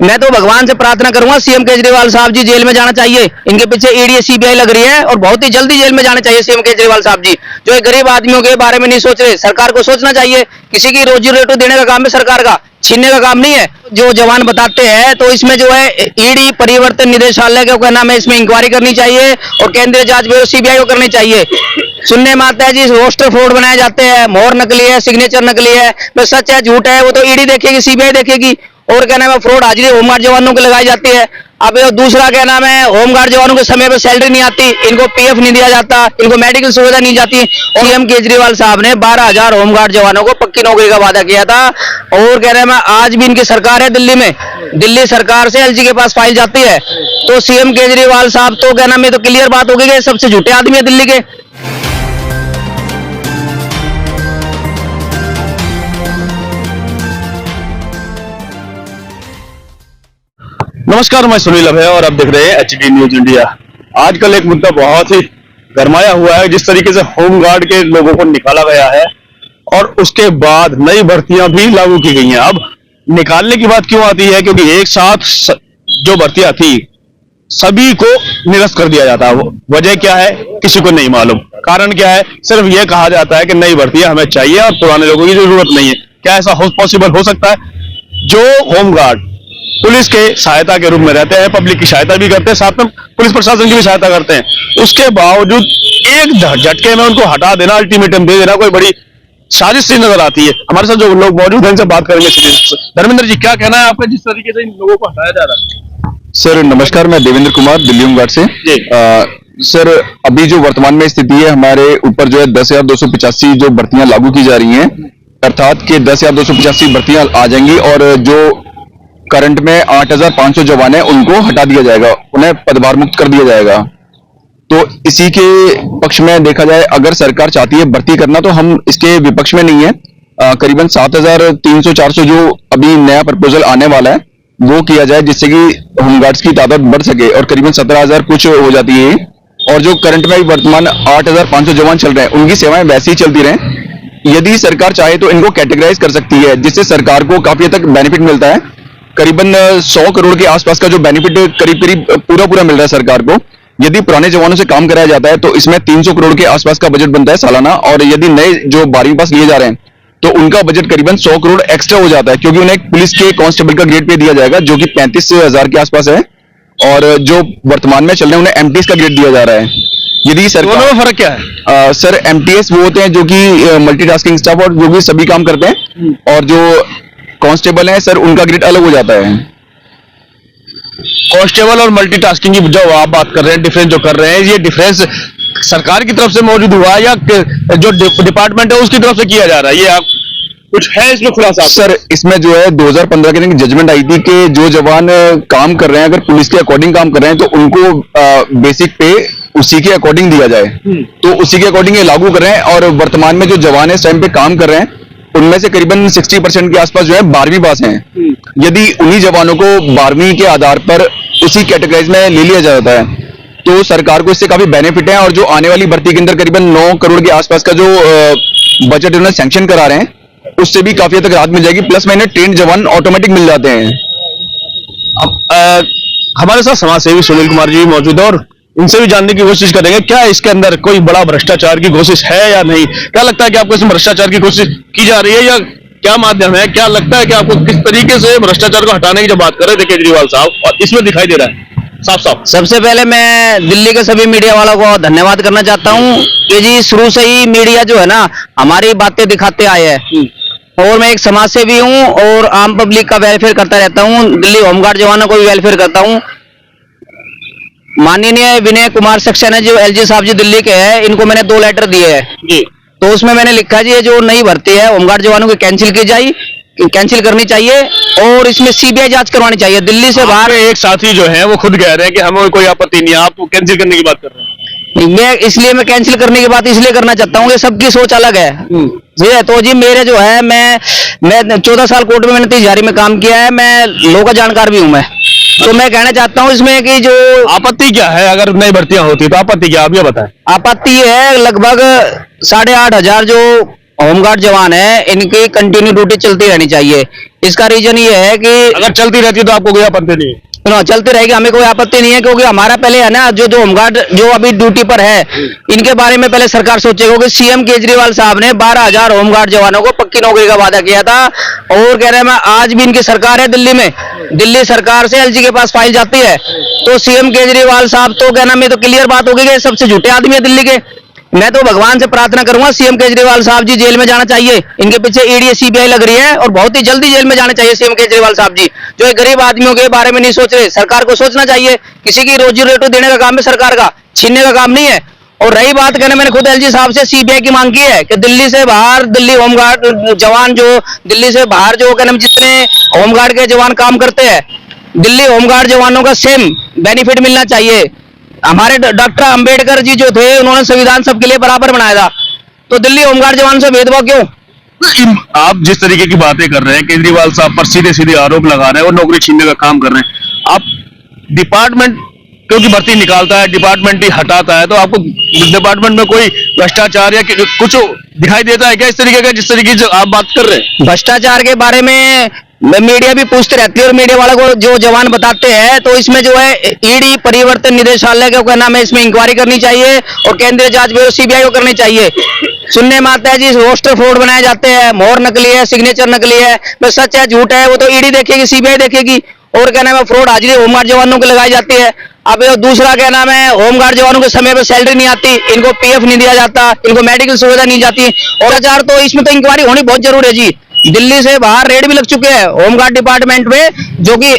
मैं तो भगवान से प्रार्थना करूंगा, सीएम केजरीवाल साहब जी जेल में जाना चाहिए। इनके पीछे ईडी सीबीआई लग रही है और बहुत ही जल्दी जेल में जाना चाहिए सीएम केजरीवाल साहब जी, जो गरीब आदमियों के बारे में नहीं सोच रहे। सरकार को सोचना चाहिए, किसी की रोजी रोटी देने का काम है सरकार का, छीनने का काम नहीं है। जो जवान बताते हैं तो इसमें जो है ईडी परिवर्तन निदेशालय का नाम है, इसमें इंक्वायरी करनी चाहिए और केंद्रीय जांच ब्यूरो सीबीआई को करनी चाहिए। सुनने में आता है जी रोस्टर फ्रॉड बनाए जाते हैं, मोहर नकली है, सिग्नेचर नकली है, तो सच है झूठ है वो तो ईडी देखेगी, सीबीआई देखेगी। और क्या नाम है, फ्रॉड हाजिरी होमगार्ड जवानों को लगाई जाती है। अब दूसरा क्या नाम है, होमगार्ड जवानों के समय पर सैलरी नहीं आती, इनको पीएफ नहीं दिया जाता, इनको मेडिकल सुविधा नहीं जाती। और सीएम केजरीवाल साहब ने 12,000 होमगार्ड जवानों को पक्की नौकरी का वादा किया था। और कह रहे हैं आज भी इनकी सरकार है दिल्ली में, दिल्ली सरकार से एलजी के पास फाइल जाती है। तो सीएम केजरीवाल साहब तो क्या नाम है, तो क्लियर बात हो गई कि सबसे झूठे आदमी है दिल्ली के। नमस्कार, मैं सुनील अभय और आप देख रहे हैं एचडी न्यूज इंडिया। आजकल एक मुद्दा बहुत ही गरमाया हुआ है, जिस तरीके से होमगार्ड के लोगों को निकाला गया है और उसके बाद नई भर्तियां भी लागू की गई हैं। अब निकालने की बात क्यों आती है, क्योंकि एक साथ जो भर्तियां थी सभी को निरस्त कर दिया जाता है। वजह क्या है किसी को नहीं मालूम, कारण क्या है, सिर्फ यह कहा जाता है कि नई भर्तियां हमें चाहिए और पुराने लोगों की जरूरत नहीं है। क्या ऐसा पॉसिबल हो सकता है? जो होमगार्ड पुलिस के सहायता के रूप में रहते हैं, पब्लिक की सहायता भी करते हैं, साथ में पुलिस प्रशासन की भी सहायता करते हैं, उसके बावजूद एक झटके में उनको हटा देना, अल्टीमेटम दे देना, कोई बड़ी साजिश सी नजर आती है। हमारे साथ जो लोग मौजूद हैं उनसे बात करेंगे। धर्मेंद्र जी, क्या कहना है आपका जिस तरीके से इन लोगों को हटाया जा रहा है? सर नमस्कार, मैं देवेंद्र कुमार दिल्ली होमगार्ड से। सर अभी जो वर्तमान में स्थिति है, हमारे ऊपर जो है 10,285 जो भर्तियां लागू की जा रही हैं, अर्थात कि 10,285 भर्तियां आ जाएंगी और जो करंट में 8,500 जवान है उनको हटा दिया जाएगा, उन्हें पदभार मुक्त कर दिया जाएगा। तो इसी के पक्ष में देखा जाए, अगर सरकार चाहती है भर्ती करना तो हम इसके विपक्ष में नहीं है। करीबन 7,300-400 जो अभी नया प्रपोजल आने वाला है वो किया जाए, जिससे कि होमगार्ड्स की तादाद बढ़ सके और करीबन 17,000 कुछ हो जाती है। और जो करंट में वर्तमान 8,500 जवान चल रहे हैं उनकी सेवाएं वैसे ही चलती रहें। यदि सरकार चाहे तो इनको कैटेगराइज कर सकती है, जिससे सरकार को काफी हद तक बेनिफिट मिलता है। करीबन 100 करोड़ के आसपास का जो बेनिफिट करीब पूरा मिल रहा है सरकार को। यदि पुराने जवानों से काम कराया जाता है तो इसमें 300 करोड़ के आसपास का बजट बनता है सालाना, और यदि नए जो 12वीं पास लिए जा रहे हैं तो उनका बजट करीबन 100 करोड़ एक्स्ट्रा हो जाता है, क्योंकि उन्हें पुलिस के कांस्टेबल का ग्रेड पे दिया जाएगा जो कि 35,000 के आसपास है, और जो वर्तमान में चल रहे हैं उन्हें एमटीएस का ग्रेड दिया जा रहा है। यदि सरकार, दोनों में फर्क क्या है? सर एमटीएस वो होते हैं जो कि मल्टीटास्किंग स्टाफ और जो भी सभी काम करते हैं, और जो कांस्टेबल है सर उनका ग्रेड अलग हो जाता है। कांस्टेबल और मल्टीटास्किंग की जो आप बात कर रहे हैं, डिफरेंस जो कर रहे हैं, ये डिफरेंस सरकार की तरफ से मौजूद हुआ या जो डिपार्टमेंट है उसकी तरफ से किया जा रहा है? ये आप कुछ है इसमें खुलासा? सर इसमें जो है 2015 के दिन जजमेंट आई थी कि जो जवान काम कर रहे हैं, अगर पुलिस के अकॉर्डिंग काम कर रहे हैं तो उनको बेसिक पे उसी के अकॉर्डिंग दिया जाए। तो उसी के अकॉर्डिंग ये लागू कर रहे हैं। और वर्तमान में जो जवान है इस टाइम पे काम कर रहे हैं उनमें से करीबन 60% के आसपास जो है 12वीं पास हैं। यदि उन्हीं जवानों को 12वीं के आधार पर उसी कैटेगराइज में ले लिया जाता है तो सरकार को इससे काफी बेनिफिट है। और जो आने वाली भर्ती के अंदर करीबन 9 करोड़ के आसपास का जो बजट उन्होंने सैंक्शन करा रहे हैं उससे भी काफी हद तक राहत मिल जाएगी। प्लस में ट्रेंड जवान ऑटोमेटिक मिल जाते हैं। अब हमारे साथ समाज सेवी सुनील कुमार जी मौजूद है और इनसे भी जानने की कोशिश करेंगे क्या इसके अंदर कोई बड़ा भ्रष्टाचार की कोशिश है या नहीं। क्या लगता है कि आपको इसमें भ्रष्टाचार की कोशिश की जा रही है या क्या माध्यम है? क्या लगता है कि आपको किस तरीके से भ्रष्टाचार को हटाने की जो बात कर रहे थे केजरीवाल साहब, और इसमें दिखाई दे रहा है साफ साफ? सबसे पहले मैं दिल्ली के सभी मीडिया वालों को धन्यवाद करना चाहता हूँ कि जी शुरू से ही मीडिया जो है ना हमारी बातें दिखाते आए हैं। और मैं एक समाज सेवी हूँ और आम पब्लिक का वेलफेयर करता रहता हूँ, दिल्ली होमगार्ड जवानों को भी वेलफेयर करता हूँ। माननीय विनय कुमार सक्सेना जो एलजी साहब जी दिल्ली के हैं, इनको मैंने 2 लेटर दिए हैं। तो उसमें मैंने लिखा है जी ये जो नई भर्ती है होमगार्ड जवानों की कैंसिल करनी चाहिए और इसमें सीबीआई जांच करवानी चाहिए। दिल्ली से बाहर एक साथी जो है वो खुद कह रहे हैं कि हमें कोई आपत्ति नहीं है, आप कैंसिल करने की बात कर रहे हैं। मैं कैंसिल करने की बात इसलिए करना चाहता हूँ कि सबकी सोच अलग है जी। तो जी मेरे जो है मैं 14 साल कोर्ट में मैंने 30 जारी में काम किया है, मैं लोक जानकार भी हूँ मैं। तो मैं कहना चाहता हूँ इसमें कि जो आपत्ति क्या है, अगर नई भर्तियां होती तो आपत्ति क्या, आप ये बताएं। आपत्ति है लगभग 8,500 जो होमगार्ड जवान है, इनकी कंटिन्यू ड्यूटी चलती रहनी चाहिए। इसका रीजन ये है कि अगर चलती रहती है तो आपको कोई आपत्ति नहीं है? चलती रहेगी, हमें कोई आपत्ति नहीं है, क्योंकि हमारा पहले है ना जो होमगार्ड जो अभी ड्यूटी पर है, इनके बारे में पहले सरकार सोचेगी। क्योंकि सीएम केजरीवाल साहब ने 12,000 होमगार्ड जवानों को पक्की नौकरी का वादा किया था, और कह रहे हैं आज भी इनकी सरकार है दिल्ली में, दिल्ली सरकार से एलजी के पास फाइल जाती है, तो सीएम केजरीवाल साहब तो क्या नाम है, तो क्लियर बात होगी कि सबसे झूठे आदमी है दिल्ली के। मैं तो भगवान से प्रार्थना करूंगा सीएम केजरीवाल साहब जी जेल में जाना चाहिए, इनके पीछे ईडी सीबीआई लग रही है, और बहुत ही जल्दी जेल में जाना चाहिए सीएम केजरीवाल साहब जी, जो गरीब आदमियों के बारे में नहीं सोच रहे। सरकार को सोचना चाहिए, किसी की रोजी रोटी देने का काम है सरकार का, छीनने का काम नहीं है। और रही बात कहना, मैंने खुद एलजी साहब से सीबीआई की मांग की है कि दिल्ली से बाहर, दिल्ली होमगार्ड जवान जो दिल्ली से बाहर जो कहना जितने होमगार्ड के जवान काम करते हैं, दिल्ली होमगार्ड जवानों का सेम बेनिफिट मिलना चाहिए। हमारे डॉक्टर अंबेडकर जी जो थे, उन्होंने संविधान सबके लिए बराबर बनाया था, तो दिल्ली होमगार्ड जवान से भेदभाव क्यों? आप जिस तरीके की बातें कर रहे हैं, केजरीवाल साहब पर सीधे सीधे आरोप लगा रहे हैं और नौकरी छीनने का काम कर रहे हैं। आप डिपार्टमेंट क्योंकि भर्ती निकालता है, डिपार्टमेंट ही हटाता है, तो आपको डिपार्टमेंट में कोई भ्रष्टाचार या कुछ दिखाई देता है क्या इस तरीके का, जिस तरीके से आप बात कर रहे हैं? भ्रष्टाचार के बारे में मीडिया भी पूछते रहती है, और मीडिया वालों को जो जवान बताते हैं, तो इसमें जो है ईडी परिवर्तन निदेशालय का नाम है, इसमें इंक्वायरी करनी चाहिए, और केंद्रीय जांच ब्यूरो सीबीआई को करनी चाहिए। सुनने में आता है जी रोस्टर फ्रॉड बनाए जाते हैं, मोहर नकली है, सिग्नेचर नकली है, तो सच है झूठ है वो तो ईडी देखेगी, सीबीआई देखेगी। और क्या नाम है, फ्रॉड हाजिरी होमगार्ड जवानों को लगाई जाती है। अब दूसरा क्या नाम है, होमगार्ड जवानों को समय पर सैलरी नहीं आती, इनको पीएफ नहीं दिया जाता, इनको मेडिकल सुविधा नहीं जाती, और तो इसमें तो इंक्वायरी होनी बहुत जरूरी है जी। दिल्ली से बाहर रेड भी लग चुके हैं होमगार्ड डिपार्टमेंट में, जो कि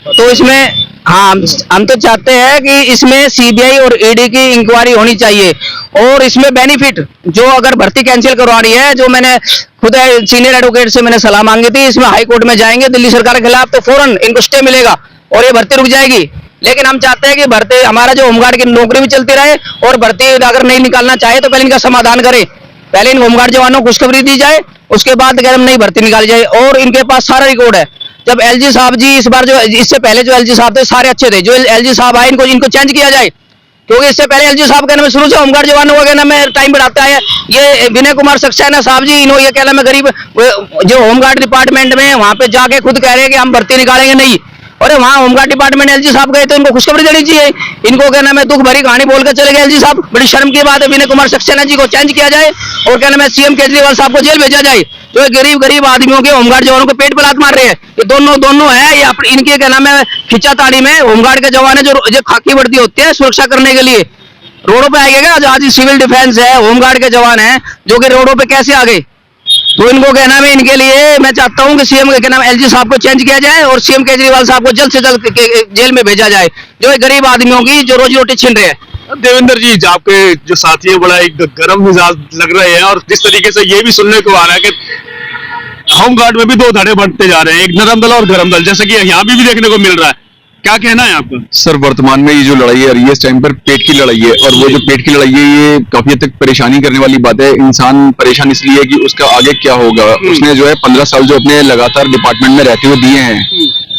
तो इसमें हम तो चाहते हैं कि इसमें सीबीआई और ईडी की इंक्वायरी होनी चाहिए। और इसमें बेनिफिट जो अगर भर्ती कैंसिल करवानी है, जो मैंने खुद सीनियर एडवोकेट से मैंने सलाह मांगी थी, इसमें हाई कोर्ट में जाएंगे दिल्ली सरकार के खिलाफ, तो फौरन इनको स्टे मिलेगा और ये भर्ती रुक जाएगी। लेकिन हम चाहते हैं कि भर्ती हमारा जो होमगार्ड की नौकरी भी चलती रहे, और भर्ती अगर नहीं निकालना चाहे तो पहले इनका समाधान करें, पहले इन होमगार्ड जवानों को खुशखबरी दी जाए, उसके बाद अगर नई भर्ती निकाली जाए। और इनके पास सारा रिकॉर्ड है, जब एलजी साहब जी इस बार जो इससे पहले जो एलजी साहब थे सारे अच्छे थे, जो एलजी साहब आए इनको चेंज किया जाए, क्योंकि इससे पहले एलजी साहब कहना में शुरू से होमगार्ड जवानों का कहना में टाइम बढ़ाता है। ये विनय कुमार सक्सेना साहब जी, इन्होंने ये कहना में गरीब जो होमगार्ड डिपार्टमेंट में वहां पे जाके खुद कह रहे हैं कि हम भर्ती निकालेंगे नहीं, और वहां होमगार्ड डिपार्टमेंट एलजी साहब गए तो इनको खुशखबरी देनी चाहिए। इनको कहना में दुख भरी कहानी बोलकर चले गए एलजी साहब, बड़ी शर्म की बात है। विनय कुमार सक्सेना जी को चेंज किया जाए, और कहना में सीएम केजरीवाल साहब को जेल भेजा जाए, जो गरीब आदमियों के होमगार्ड जवानों को पेट पर लात मार रहे हैं। ये दोनों है, ये इनके क्या नाम है खिंचाताड़ी में होमगार्ड के जवान है, जो खाकी वर्दी होती है सुरक्षा करने के लिए, रोडों पे आएगा क्या? आज सिविल डिफेंस है, होमगार्ड के जवान है, जो कि रोडों पे कैसे आ गए? तो इनको कहना है, इनके लिए मैं चाहता हूं कि सीएम के नाम एलजी साहब को चेंज किया जाए, और सीएम केजरीवाल साहब को जल्द से जल्द जेल में भेजा जाए, जो गरीब आदमियों की जो रोजी रोटी छीन रहे हैं। देवेंद्र जी, आपके जो साथी है बड़ा एक गर्म मिजाज लग रहे हैं, और जिस तरीके से ये भी सुनने को आ रहा है कि होमगार्ड में भी दो धड़े बढ़ते जा रहे हैं, एक नरम दल और गरम दल, जैसा कि यहाँ भी देखने को मिल रहा है। क्या कहना है आपका? सर, वर्तमान में ये जो लड़ाई है, ये इस टाइम पर पेट की लड़ाई है, और वो जो पेट की लड़ाई है ये काफी हद तक परेशानी करने वाली बात है। इंसान परेशान इसलिए कि उसका आगे क्या होगा। उसने जो है 15 साल जो अपने लगातार डिपार्टमेंट में रहते हुए दिए हैं,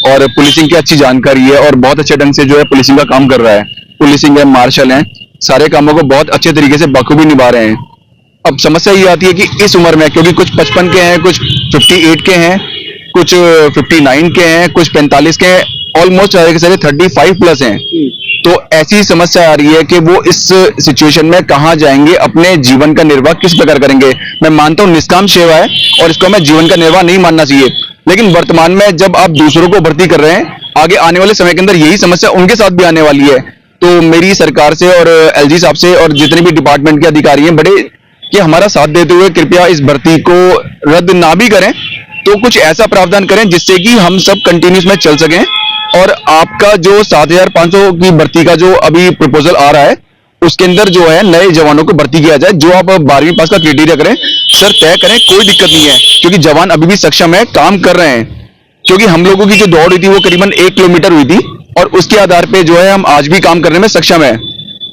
और पुलिसिंग की अच्छी जानकारी है, और बहुत अच्छे ढंग से जो है पुलिसिंग का काम कर रहा है। पुलिसिंग है, मार्शल है, सारे कामों को बहुत अच्छे तरीके से बखूबी निभा रहे हैं। अब समस्या ये आती है कि इस उम्र में, क्योंकि कुछ 55 के हैं, कुछ 58 के हैं, कुछ 59 के हैं, कुछ 45 के हैं, ऑलमोस्ट सारे 35 प्लस हैं, तो ऐसी समस्या आ रही है कि वो इस सिचुएशन में कहां जाएंगे, अपने जीवन का निर्वाह किस प्रकार करेंगे। मैं मानता हूं निष्काम सेवा है, और इसको हमें जीवन का निर्वाह नहीं मानना चाहिए, लेकिन वर्तमान में जब आप दूसरों को भर्ती कर रहे हैं, आगे आने वाले समय के अंदर यही समस्या उनके साथ भी आने वाली है। तो मेरी सरकार से और एलजी साहब से और जितने भी डिपार्टमेंट के अधिकारी हैं बड़े, कि हमारा साथ देते हुए कृपया इस भर्ती को रद्द ना भी करें, तो कुछ ऐसा प्रावधान करें जिससे कि हम सब कंटिन्यूस में चल सकें। और आपका जो 7,500 की भर्ती का जो अभी प्रपोजल आ रहा है, उसके अंदर जो है नए जवानों को भर्ती किया जाए, जो आप 12वीं पास का क्राइटेरिया करें, सर तय करें, कोई दिक्कत नहीं है, क्योंकि जवान अभी भी सक्षम है, काम कर रहे हैं। क्योंकि हम लोगों की जो दौड़ हुई थी वो करीबन 1 किलोमीटर हुई थी, और उसके आधार पे जो है हम आज भी काम करने में सक्षम है।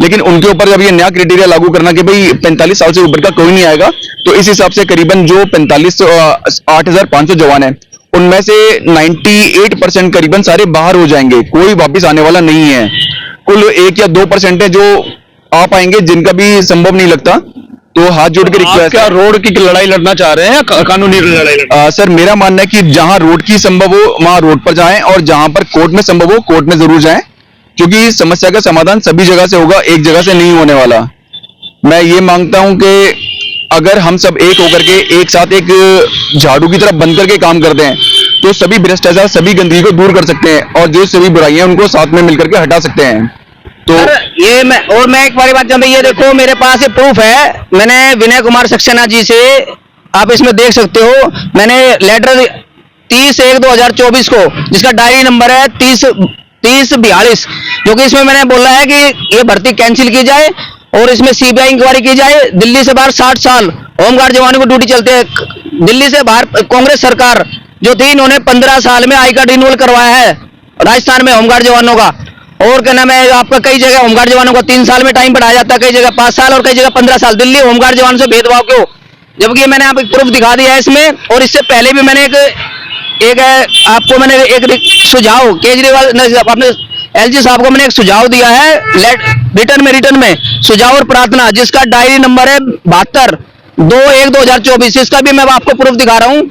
लेकिन उनके ऊपर जब ये नया क्राइटेरिया लागू करना कि भाई 45 साल से ऊपर का कोई नहीं आएगा, तो इस हिसाब से करीबन जो 8,500 जवान है, उनमें से 98% करीबन सारे बाहर हो जाएंगे, कोई वापस आने वाला नहीं है। कुल 1 या 2% है जो आ पाएंगे, जिनका भी संभव नहीं लगता। तो हाथ जोड़ के आप रिक्वेस्ट क्या रोड की लड़ाई लड़ना चाह रहे हैं या कानूनी लड़ाई लड़ना? सर मेरा मानना है कि जहां रोड की संभव हो वहां रोड पर जाएं और जहां पर कोर्ट में संभव हो कोर्ट में जरूर जाएं, क्योंकि समस्या का समाधान सभी जगह से होगा, एक जगह से नहीं होने वाला। मैं ये मांगता हूं कि अगर हम सब एक होकर के एक साथ एक झाड़ू की तरफ बंद करके काम करते हैं तो सभी भ्रष्टाचार, सभी गंदगी को दूर कर सकते हैं और जो सभी बुराइयां उनको साथ में मिलकर के हटा सकते हैं। तो सर मैं एक बारी बात जानता हूं, ये देखो मेरे पास ये प्रूफ है, मैंने विनय कुमार सक्सेना जी से, आप इसमें देख सकते हो, मैंने लेटर 30/1/2024 को, जिसका डायरी नंबर है 3042, जो कि इसमें मैंने बोला है कि ये भर्ती कैंसिल की जाए और इसमें सीबीआई इंक्वायरी की जाए। दिल्ली से बाहर 60 साल होमगार्ड जवानों को ड्यूटी चलते हैं। दिल्ली से बाहर कांग्रेस सरकार जो थी, इन्होंने 15 साल में आई कार्ड रिन्यूअल करवाया है राजस्थान में होमगार्ड जवानों का। और क्या नाम है आपका, कई जगह होमगार्ड जवानों को 3 साल में टाइम बढ़ाया जाता है, कई जगह 5 साल और कई जगह 15 साल। दिल्ली होमगार्ड जवान से भेदभाव क्यों? जबकि मैंने आप एक प्रूफ दिखा दिया है इसमें, और इससे पहले भी मैंने एक आपको मैंने एक सुझाव केजरीवाल अपने एलजी साहब को मैंने एक सुझाव दिया है रिटर्न में सुझाव और प्रार्थना, जिसका डायरी नंबर है 72/2/1/2024। इसका भी मैं आपको प्रूफ दिखा रहा हूं।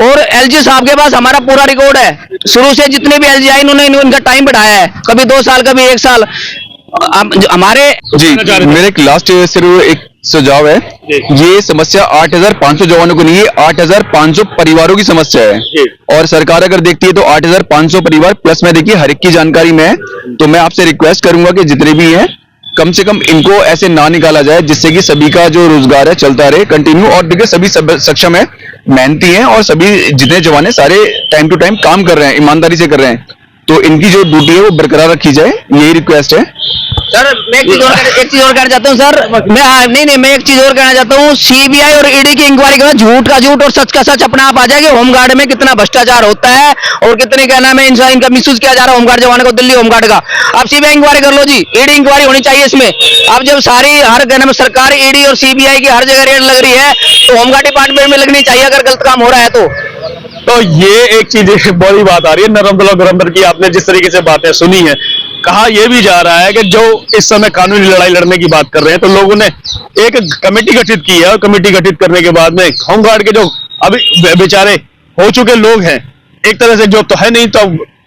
और एलजी साहब के पास हमारा पूरा रिकॉर्ड है, शुरू से जितने भी एलजी आई इन्होंने इनका टाइम बढ़ाया है, कभी 2 साल कभी 1 साल। हमारे जी मेरे एक लास्ट सिर्फ एक सुझाव है, ये समस्या 8500 जवानों को नहीं है, 8500 परिवारों की समस्या है। और सरकार अगर देखती है तो 8500 परिवार प्लस में देखिए हर एक की जानकारी में है। तो मैं आपसे रिक्वेस्ट करूंगा कि जितने भी हैं कम से कम इनको ऐसे ना निकाला जाए, जिससे कि सभी का जो रोजगार है चलता रहे कंटिन्यू। और देखिए सभी सक्षम है, मेहनती हैं और सभी जितने जवान हैं सारे टाइम टू टाइम काम कर रहे हैं, ईमानदारी से कर रहे हैं। तो इनकी जो ड्यूटी है वो बरकरार रखी जाए, यही रिक्वेस्ट है। सर मैं एक चीज और कहना चाहता हूँ सर, मैं एक चीज और कहना चाहता हूँ, सीबीआई और ईडी की इंक्वायरी करो, झूठ का झूठ और सच का सच अपना आप आ जाएगा। होमगार्ड में कितना भ्रष्टाचार होता है और कितने क्या नाम है इनका मिसयूज किया जा रहा है होमगार्ड जवानों को, दिल्ली होमगार्ड का। आप सीबीआई इंक्वायरी कर लो जी, ईडी इंक्वायरी होनी चाहिए इसमें। अब जब सारी हर क्या नाम है सरकार ईडी और सीबीआई की हर जगह रेड लग रही है, तो होमगार्ड डिपार्टमेंट में लगनी चाहिए अगर गलत काम हो रहा है तो ये एक चीज बड़ी बात आ रही है। नरम दलों गरम दल की आपने जिस तरीके से बातें सुनी है, कहा यह भी जा रहा है कि जो इस समय कानूनी लड़ाई लड़ने की बात कर रहे हैं, तो लोगों ने एक कमेटी गठित की है और कमेटी गठित करने के बाद में होमगार्ड के जो अभी बेचारे हो चुके लोग हैं, एक तरह से जो तो है नहीं, तो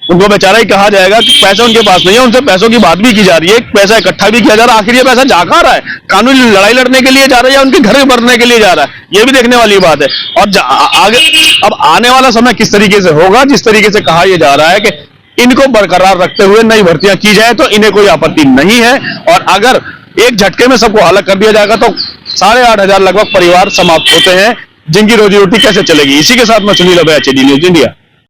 उनको बेचारा ही कहा जाएगा कि पैसा उनके पास नहीं है, उनसे पैसों की बात भी की जा रही है, पैसा इकट्ठा भी किया जा रहा है। आखिर ये पैसा जा कहां रहा है? कानूनी लड़ाई लड़ने के लिए जा रहा है या उनके घर भरने के लिए जा रहा है? ये भी देखने वाली बात है। और आगे अब आने वाला समय किस तरीके से होगा, जिस तरीके से कहा यह जा रहा है कि इनको बरकरार रखते हुए नई भर्तियां की जाए, तो इन्हें कोई आपत्ति नहीं है। और अगर एक झटके में सबको अलग कर दिया जाएगा तो 8500 लगभग परिवार समाप्त होते हैं, जिनकी रोजी रोटी कैसे चलेगी? इसी के साथ मैं सुनील अभय, HT न्यूज़ इंडिया।